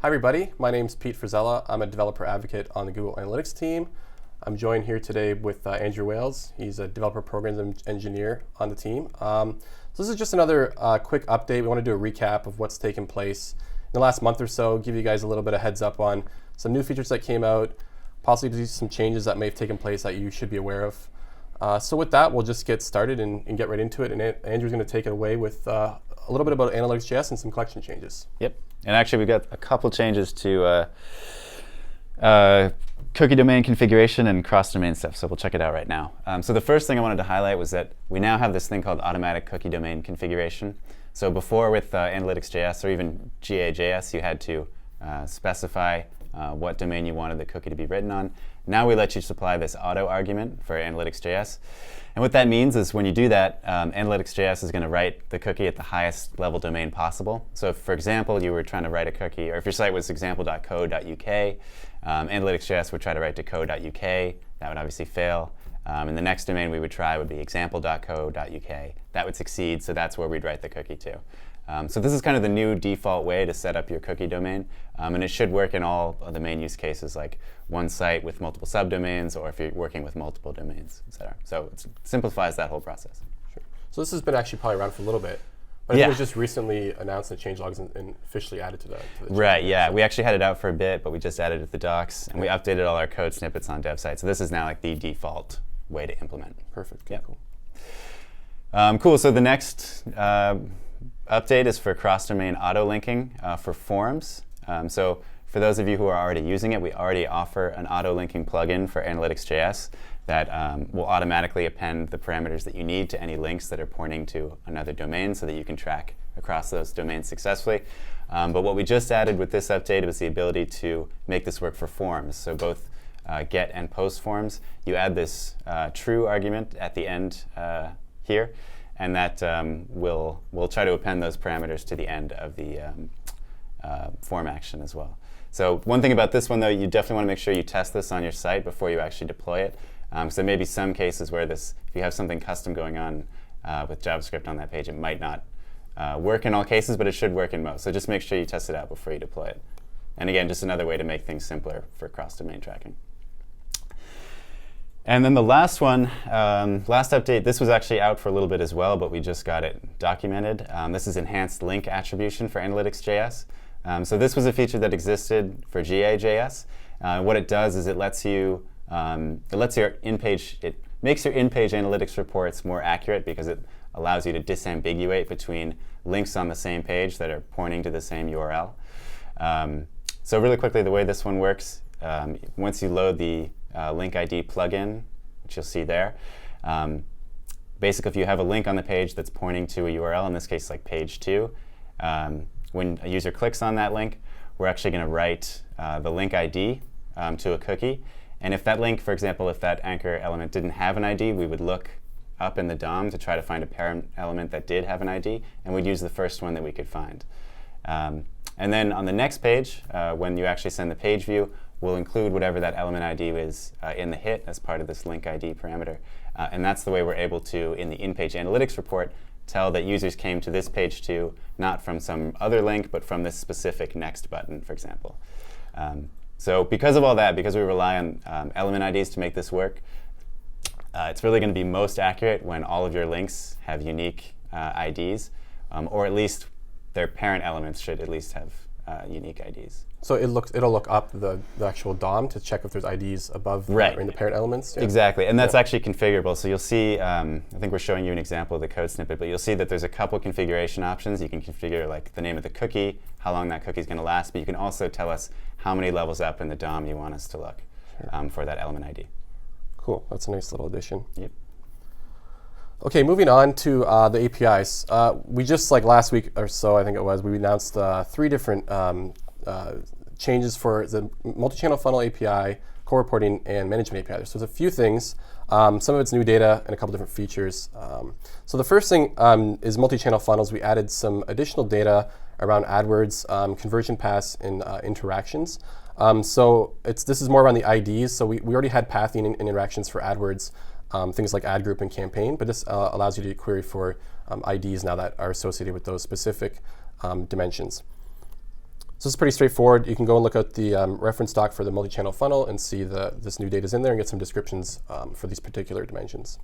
Hi everybody, my name is Pete Frizella. I'm a developer advocate on the Google Analytics team. I'm joined here today with Andrew Wales. He's a developer programs engineer on the team. So this is just another quick update. We want to do a recap of what's taken place in the last month or so, give you guys a little bit of heads up on some new features that came out, possibly some changes that may have taken place that you should be aware of. So with that, we'll just get started and get right into it. And Andrew's going to take it away with a little bit about Analytics.js and some collection changes. Yep. And actually, we've got a couple changes to cookie domain configuration and cross-domain stuff, so we'll check it out right now. So the first thing I wanted to highlight was that we now have this thing called automatic cookie domain configuration. So before with Analytics.js or even GA.js, you had to specify what domain you wanted the cookie to be written on. Now we let you supply this auto argument for Analytics.js. And what that means is when you do that, Analytics.js is going to write the cookie at the highest level domain possible. So if, for example, you were trying to write a cookie, or if your site was example.co.uk, Analytics.js would try to write to co.uk. That would obviously fail. And the next domain we would try would be example.co.uk. That would succeed, so that's where we'd write the cookie to. So this is kind of the new default way to set up your cookie domain, and it should work in all of the main use cases, like one site with multiple subdomains, or if you're working with multiple domains, etc. So it simplifies that whole process. Sure. So this has been actually probably around for a little bit, but I think it was just recently announced in the changelogs and officially added to the Right, yeah. We actually had it out for a bit, but we just added it to the docs, and we updated all our code snippets on dev sites. So this is now like the default way to implement. Perfect. Yep. Cool. Cool. So the next update is for cross-domain auto-linking for forums. So for those of you who are already using it, we already offer an auto-linking plugin for Analytics.js that will automatically append the parameters that you need to any links that are pointing to another domain so that you can track across those domains successfully. But what we just added with this update was the ability to make this work for forms. So both get and post forms. You add this true argument at the end here, and that will try to append those parameters to the end of the form action as well. So one thing about this one, though, you definitely want to make sure you test this on your site before you actually deploy it. So there may be some cases where if you have something custom going on with JavaScript on that page, it might not work in all cases, but it should work in most. So just make sure you test it out before you deploy it. And again, just another way to make things simpler for cross-domain tracking. And then the last one, last update, this was actually out for a little bit as well, but we just got it documented. This is enhanced link attribution for Analytics.js. So this was a feature that existed for GA.js. What it does is it makes your in-page analytics reports more accurate because it allows you to disambiguate between links on the same page that are pointing to the same URL. So really quickly, the way this one works, once you load the link ID plugin, which you'll see there. Basically, if you have a link on the page that's pointing to a URL, in this case like page 2, when a user clicks on that link, we're actually going to write the link ID to a cookie. And if that link, for example, if that anchor element didn't have an ID, we would look up in the DOM to try to find a parent element that did have an ID, and we'd use the first one that we could find. And then on the next page, when you actually send the page view, we'll include whatever that element ID is in the hit as part of this link ID parameter. And that's the way we're able to, in the in-page analytics report, tell that users came to this page 2, not from some other link, but from this specific next button, for example. So because of all that, because we rely on element IDs to make this work, it's really going to be most accurate when all of your links have unique IDs, or at least their parent elements should at least have unique IDs. So it'll look up the actual DOM to check if there's IDs above or in the parent elements? Yeah. Exactly, and that's actually configurable. So you'll see, I think we're showing you an example of the code snippet, but you'll see that there's a couple configuration options. You can configure like the name of the cookie, how long that cookie is going to last, but you can also tell us how many levels up in the DOM you want us to look for that element ID. Cool, that's a nice little addition. Yep. Okay, moving on to the APIs. We just, like last week or so, I think it was, we announced 3 different changes for the multi-channel funnel API, core reporting, and management API. So there's a few things. Some of it's new data and a couple different features. So the first thing is multi-channel funnels. We added some additional data around AdWords, conversion paths, and interactions. So this is more around the IDs. So we already had pathing and interactions for AdWords, things like ad group and campaign, but this allows you to query for IDs now that are associated with those specific dimensions. So it's pretty straightforward. You can go and look at the reference doc for the multi-channel funnel and see this new data is in there and get some descriptions for these particular dimensions.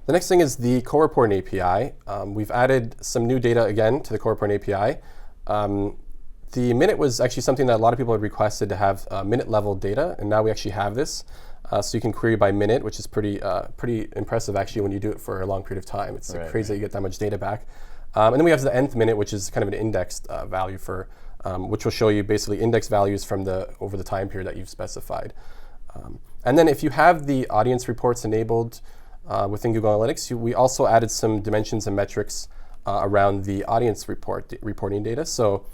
The next thing is the co-reporting API. We've added some new data again to the co-reporting API. The minute was actually something that a lot of people had requested to have minute level data, and now we actually have this. So you can query by minute, which is pretty impressive actually when you do it for a long period of time. It's crazy that you get that much data back. And then we have the nth minute, which is kind of an indexed value for, which will show you basically index values from over the time period that you've specified. And then if you have the audience reports enabled within Google Analytics, we also added some dimensions and metrics around the audience reporting data. So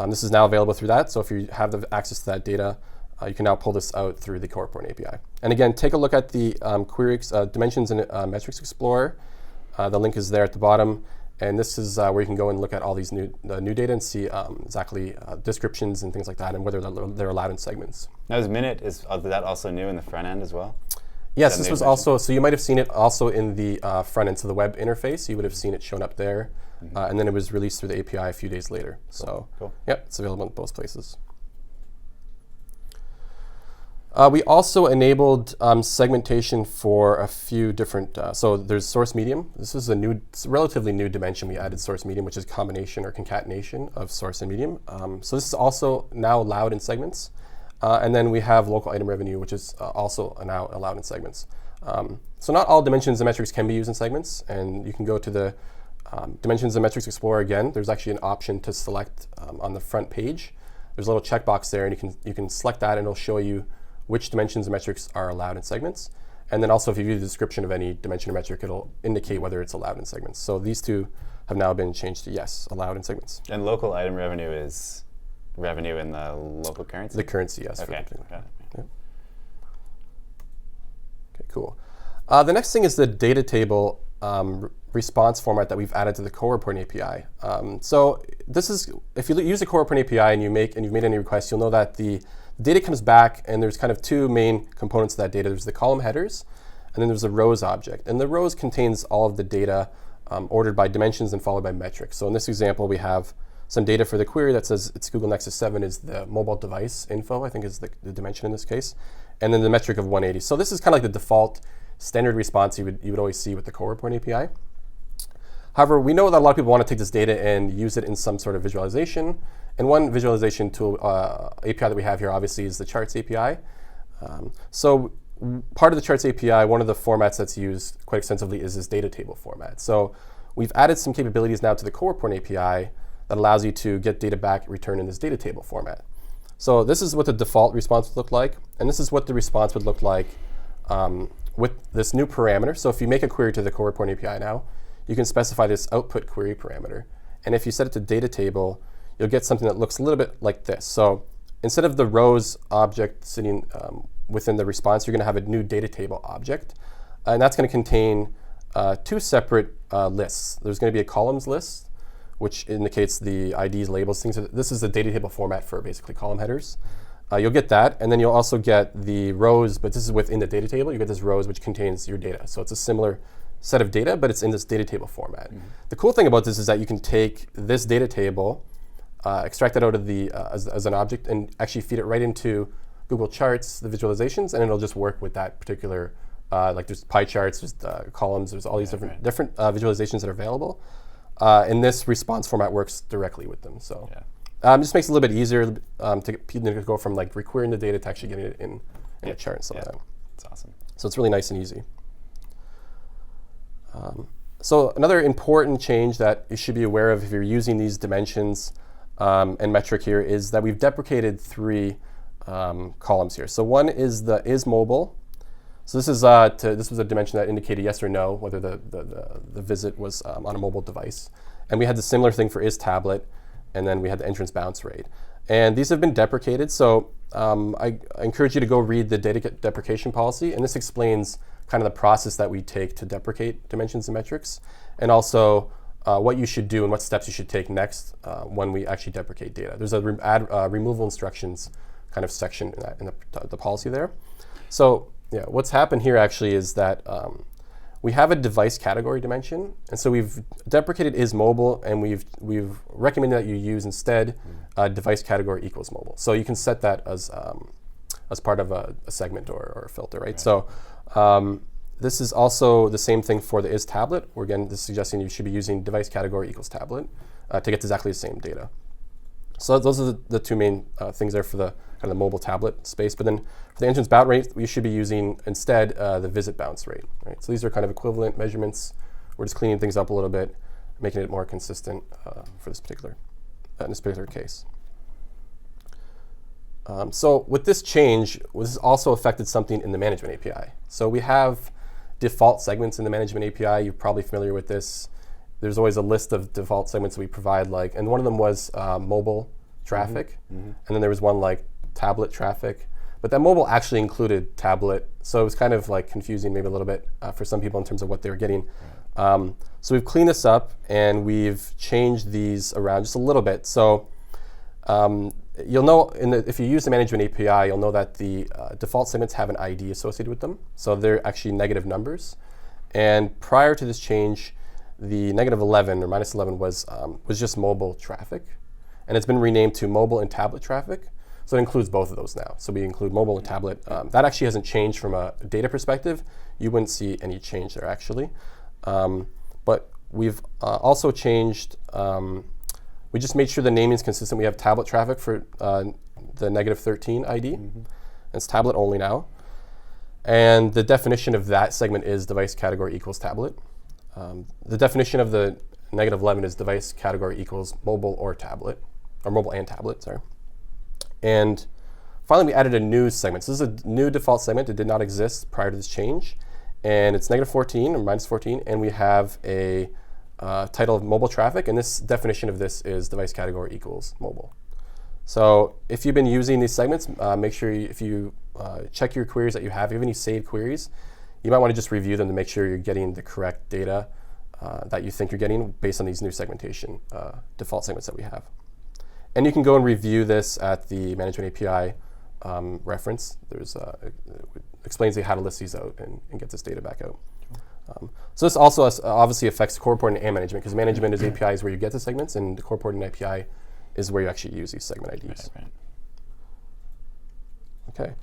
this is now available through that. So if you have the access to that data, you can now pull this out through the co-reporting API. And again, take a look at the Dimensions and Metrics Explorer. The link is there at the bottom. And this is where you can go and look at all these new data and see exactly descriptions and things like that and whether they're allowed in segments. Now, is minute, is that also new in the front end as well? Yes, this was also, so you might have seen it also in the front end, so the web interface. You would have seen it shown up there. And then it was released through the API a few days later. So, yeah, it's available in both places. We also enabled segmentation for a few different, so there's source medium. This is relatively new dimension. We added source medium, which is combination or concatenation of source and medium. So this is also now allowed in segments. And then we have local item revenue, which is also now allowed in segments. So not all dimensions and metrics can be used in segments. And you can go to the Dimensions and Metrics Explorer again. There's actually an option to select on the front page. There's a little checkbox there, and you can select that, and it'll show you which dimensions and metrics are allowed in segments. And then also if you view the description of any dimension or metric, it'll indicate whether it's allowed in segments. So these two have now been changed to yes, allowed in segments. And local item revenue is revenue in the local currency? The currency, yes. Okay, yeah. Okay, cool. The next thing is the data table response format that we've added to the co-reporting API. So this is, if you use the co-reporting API and you've made any requests, you'll know that the data comes back and there's kind of two main components to that data. There's the column headers and then there's the rows object. And the rows contains all of the data ordered by dimensions and followed by metrics. So in this example, we have some data for the query that says it's Google Nexus 7 is the mobile device info, I think is the dimension in this case. And then the metric of 180. So this is kind of like the default standard response you would always see with the co-reporting API. However, we know that a lot of people want to take this data and use it in some sort of visualization. And one visualization tool API that we have here obviously is the Charts API. So part of the Charts API, one of the formats that's used quite extensively is this data table format. So we've added some capabilities now to the co-reporting API that allows you to get data back returned in this data table format. So this is what the default response would look like. And this is what the response would look like with this new parameter. So if you make a query to the co-reporting API now, you can specify this output query parameter. And if you set it to data table, you'll get something that looks a little bit like this. So instead of the rows object sitting within the response, you're going to have a new data table object. And that's going to contain two separate lists. There's going to be a columns list, which indicates the IDs, labels, things. This is the data table format for basically column headers. You'll get that, and then you'll also get the rows, but this is within the data table. You get this rows, which contains your data. So it's a similar set of data, but it's in this data table format. The cool thing about this is that you can take this data table, extract it out of the as an object, and actually feed it right into Google Charts, the visualizations, and it'll just work with that particular, like there's pie charts, there's columns, there's all these different visualizations that are available. And this response format works directly with them. So it just makes it a little bit easier to go from like requerying the data to actually getting it in a chart and stuff like that. That's awesome. So it's really nice and easy. So another important change that you should be aware of if you're using these dimensions and metric here is that we've deprecated three columns here. So one is the is mobile. So this is this was a dimension that indicated yes or no whether the visit was on a mobile device. And we had the similar thing for is tablet, and then we had the entrance bounce rate. And these have been deprecated. So I encourage you to go read the data deprecation policy, and this explains kind of the process that we take to deprecate dimensions and metrics, and also what you should do and what steps you should take next when we actually deprecate data. There's a removal instructions kind of section in the policy there. So yeah, what's happened here actually is that we have a device category dimension, and so we've deprecated is mobile, and we've recommended that you use instead device category equals mobile. So you can set that as part of a segment or a filter, right? So this is also the same thing for the is tablet. Where again, this is suggesting you should be using device category equals tablet to get exactly the same data. So those are the two main things there for the kind of the mobile tablet space. But then for the engine's bounce rate, we should be using instead the visit bounce rate, right? So these are kind of equivalent measurements. We're just cleaning things up a little bit, making it more consistent for this particular case. So with this change, this has also affected something in the management API. So we have default segments in the management API. You're probably familiar with this. There's always a list of default segments that we provide, and one of them was mobile traffic, and then there was one like tablet traffic. But that mobile actually included tablet, so it was kind of like confusing maybe a little bit for some people in terms of what they were getting. So we've cleaned this up and we've changed these around just a little bit. So you'll know if you use the management API, you'll know that the default segments have an ID associated with them. So they're actually negative numbers. And prior to this change, the -11 or -11 was just mobile traffic. And it's been renamed to mobile and tablet traffic. So it includes both of those now. So we include mobile and tablet. That actually hasn't changed from a data perspective. You wouldn't see any change there actually. But we've also changed, we just made sure the naming is consistent. We have tablet traffic for the -13 ID. It's tablet only now. And the definition of that segment is device category equals tablet. The definition of the -11 is device category equals mobile or tablet, or mobile and tablet, sorry. And finally, we added a new segment. So this is a new default segment. It did not exist prior to this change. And it's -14 or -14, and we have a title of mobile traffic, and this definition of this is device category equals mobile. So if you've been using these segments, make sure if you check your queries that you have any saved queries, you might want to just review them to make sure you're getting the correct data that you think you're getting based on these new segmentation default segments that we have. And you can go and review this at the management API reference. There's it explains how to list these out and get this data back out. So this also obviously affects core reporting and management, because management is API is where you get the segments, and the core reporting API is where you actually use these segment IDs. Right. Okay,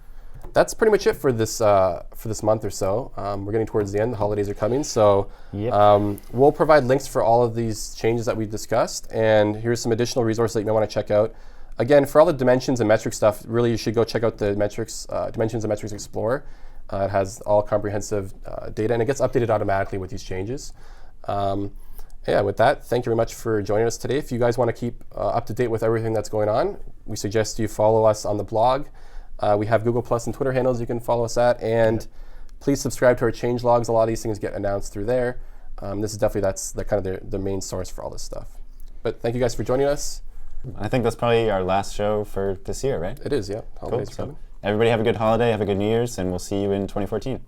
that's pretty much it for this month or so. We're getting towards the end. The holidays are coming, so we'll provide links for all of these changes that we discussed, and here's some additional resources that you may want to check out. Again, for all the dimensions and metric stuff, really you should go check out the metrics, Dimensions and Metrics Explorer. It has all comprehensive data, and it gets updated automatically with these changes. Yeah, with that, thank you very much for joining us today. If you guys want to keep up to date with everything that's going on, we suggest you follow us on the blog. We have Google Plus and Twitter handles you can follow us at, and please subscribe to our change logs. A lot of these things get announced through there. This is definitely that's kind of the main source for all this stuff. But thank you guys for joining us. I think that's probably our last show for this year, right? It is, yeah. Holidays Cool. are coming. Everybody have a good holiday, have a good New Year's, and we'll see you in 2014.